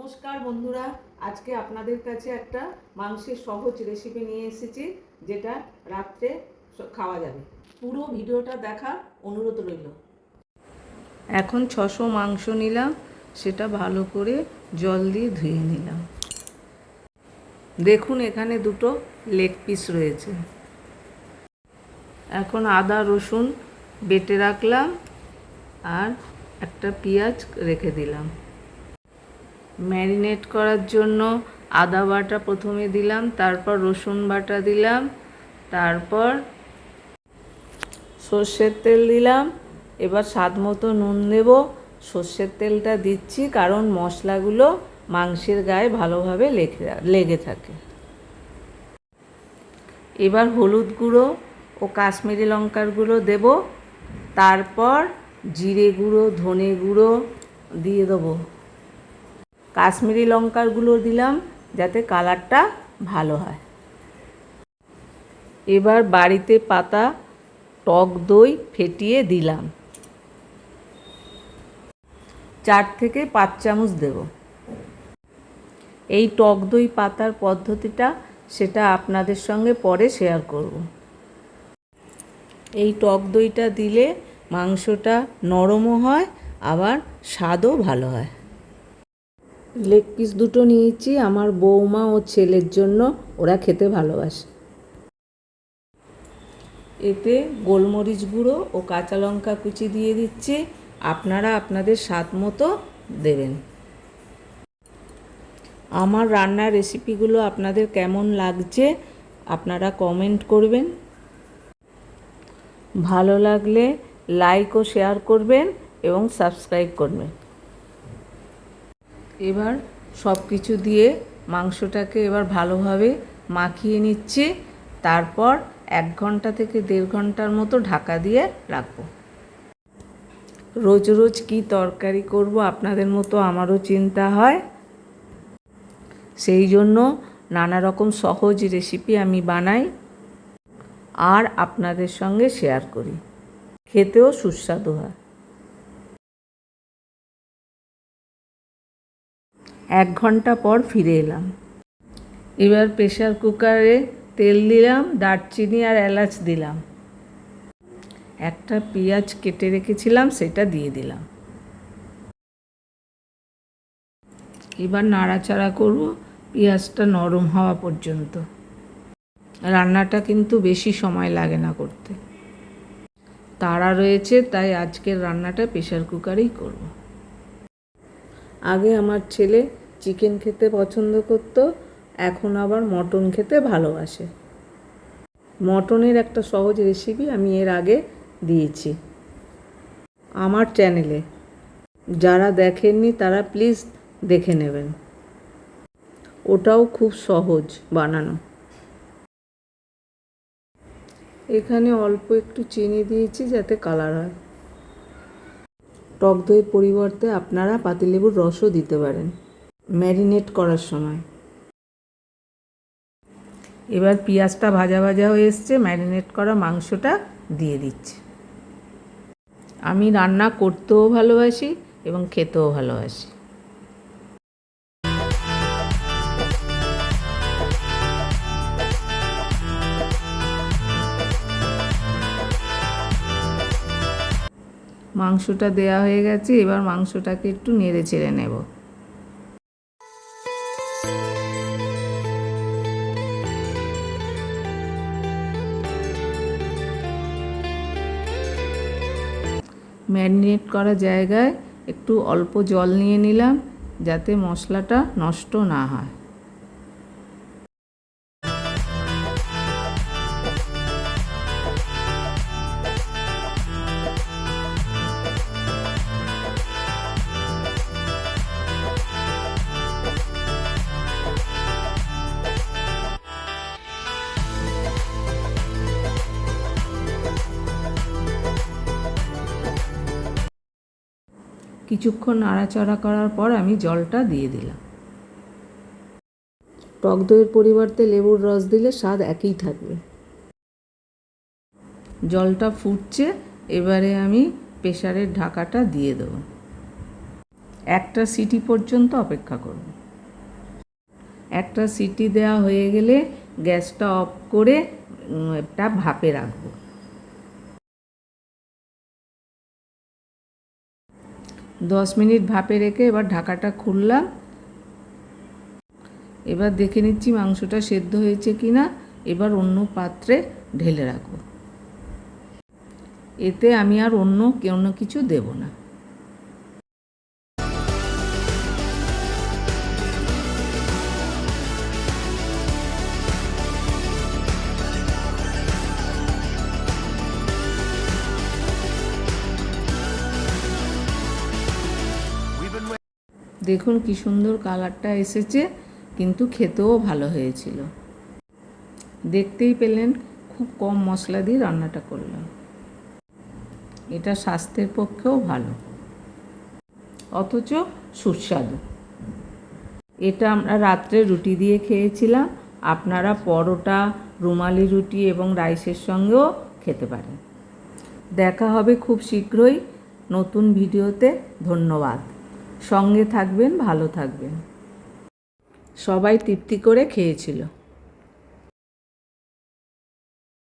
নমস্কার বন্ধুরা, আজকে আপনাদের কাছে একটা মাংসের সহজ রেসিপি নিয়ে এসেছি, যেটা রাত্রে খাওয়া যাবে। পুরো ভিডিওটা দেখার অনুরোধ রইল। এখন 600 মাংস নিলাম, সেটা ভালো করে জল দিয়ে ধুয়ে নিলাম। দেখুন এখানে দুটো লেগ পিস রয়েছে। এখন আদা রসুন বেটে রাখলাম আর একটা পেঁয়াজ রেখে দিলাম। ম্যারিনেট করার জন্য আদা বাটা প্রথমে দিলাম, তারপর রসুন বাটা দিলাম, তারপর সর্ষের তেল দিলাম। এবার স্বাদ মতো নুন দেব। সর্ষের তেলটা দিচ্ছি কারণ মশলাগুলো মাংসের গায়ে ভালোভাবে লেগে থাকে। এবার হলুদ গুঁড়ো ও কাশ্মীরি লঙ্কার গুঁড়ো দেব, তারপর জিরে গুঁড়ো ধনে গুঁড়ো দিয়ে দেবো। কাশ্মীরি লঙ্কার গুঁড়ো দিলাম যাতে কালারটা ভালো হয়। এবার বাড়িতে পাতা টক দই ফেটিয়ে দিলাম, 4 থেকে 5 চামচ দেব। এই টক দই পাতার পদ্ধতিটা সেটা আপনাদের সঙ্গে পরে শেয়ার করব। এই টক দইটা দিলে মাংসটা নরমও হয়, আবার স্বাদও ভালো হয়। লেগ পিস দুটো নিয়েছি আমার বৌমা ও ছেলের জন্য, ওরা খেতে ভালোবাসে। এতে গোলমরিচ গুঁড়ো ও কাঁচা লঙ্কা কুচি দিয়ে দিচ্ছি, আপনারা আপনাদের স্বাদ মতো দেবেন। আমার রান্নার রেসিপিগুলো আপনাদের কেমন লাগছে আপনারা কমেন্ট করবেন। ভালো লাগলে লাইক ও শেয়ার করবেন এবং সাবস্ক্রাইব করবেন। এবার সব কিছু দিয়ে মাংসটাকে এবার ভালোভাবে মাখিয়ে নিচ্ছি, তারপর 1 ঘন্টা থেকে 1.5 ঘন্টার মতো ঢাকা দিয়ে রাখবো। রোজ রোজ কি তরকারি করব আপনাদের মতো আমারও চিন্তা হয়, সেই জন্য নানা রকম সহজ রেসিপি আমি বানাই আর আপনাদের সঙ্গে শেয়ার করি। খেতেও সুস্বাদু হয়। 1 ঘন্টা পর ফিরে এলাম। এবার প্রেসার কুকারে তেল দিলাম, দারচিনি আর এলাচ দিলাম, একটা পেঁয়াজ কেটে রেখেছিলাম সেটা দিয়ে দিলাম। এবার নাড়াচাড়া করব পেঁয়াজটা নরম হওয়া পর্যন্ত। রান্নাটা কিন্তু বেশি সময় লাগে না করতে, তাড়া রয়েছে, তাই আজকের রান্নাটা প্রেসার কুকারেই করব। আগে আমার ছেলে চিকেন খেতে পছন্দ করত, এখন আবার মটন খেতে ভালোবাসে। মটনের একটা সহজ রেসিপি আমি এর আগে দিয়েছি আমার চ্যানেলে, যারা দেখেননি তারা প্লিজ দেখে নেবেন। ওটাও খুব সহজ বানানো। এখানে অল্প একটু চিনি দিয়েছি যাতে কালার হয়। টক দইয়ের পরিবর্তে আপনারা পাতিলেবুর রসও দিতে পারেন ম্যারিনেট করার সময়। এবার পেঁয়াজটা ভাজা ভাজা হয়ে এসছে, ম্যারিনেট করা মাংসটা দিয়ে দিচ্ছি। আমি রান্না করতেও ভালোবাসি এবং খেতেও ভালোবাসি। মাংসটা দেয়া হয়ে গেছে, এবার মাংসটাকে একটু নেড়ে চেড়ে নেব। ম্যারিনেট করা জায়গায় একটু অল্প জল নিয়ে নিলাম যাতে মশলাটা নষ্ট না হয়। কিছুক্ষণ নাড়াচাড়া করার পর আমি জলটা দিয়ে দিলাম। টক দইয়ের পরিবর্তে লেবুর রস দিলে স্বাদ একই থাকবে। জলটা ফুটছে, এবারে আমি প্রেসারের ঢাকাটা দিয়ে দেবো। একটা সিটি পর্যন্ত অপেক্ষা করব। একটা সিটি দেওয়া হয়ে গেলে গ্যাসটা অফ করে একটা ভাপে রাখবো। 10 মিনিট ভাপে রেখে এবার ঢাকাটা খুললাম। এবার দেখে নিচ্ছি মাংসটা সেদ্ধ হয়েছে কি না। এবার অন্য পাত্রে ঢেলে রাখবো। এতে আমি আর অন্য কিছু দেব না। দেখুন কি সুন্দর কালারটা এসেছে, কিন্তু খেতেও ভালো হয়েছিল। দেখতেই পেলেন খুব কম মশলা দিয়ে রান্নাটা করলাম। এটা স্বাস্থ্যের পক্ষেও ভালো, অথচ সুস্বাদু। এটা আমরা রাত্রে রুটি দিয়ে খেয়েছিলাম। আপনারা পরোটা, রুমালি রুটি এবং রাইসের সঙ্গেও খেতে পারেন। দেখা হবে খুব শীঘ্রই নতুন ভিডিওতে। ধন্যবাদ। সঙ্গে থাকবেন, ভালো থাকবেন। সবাই তৃপ্তি করে খেয়েছিল।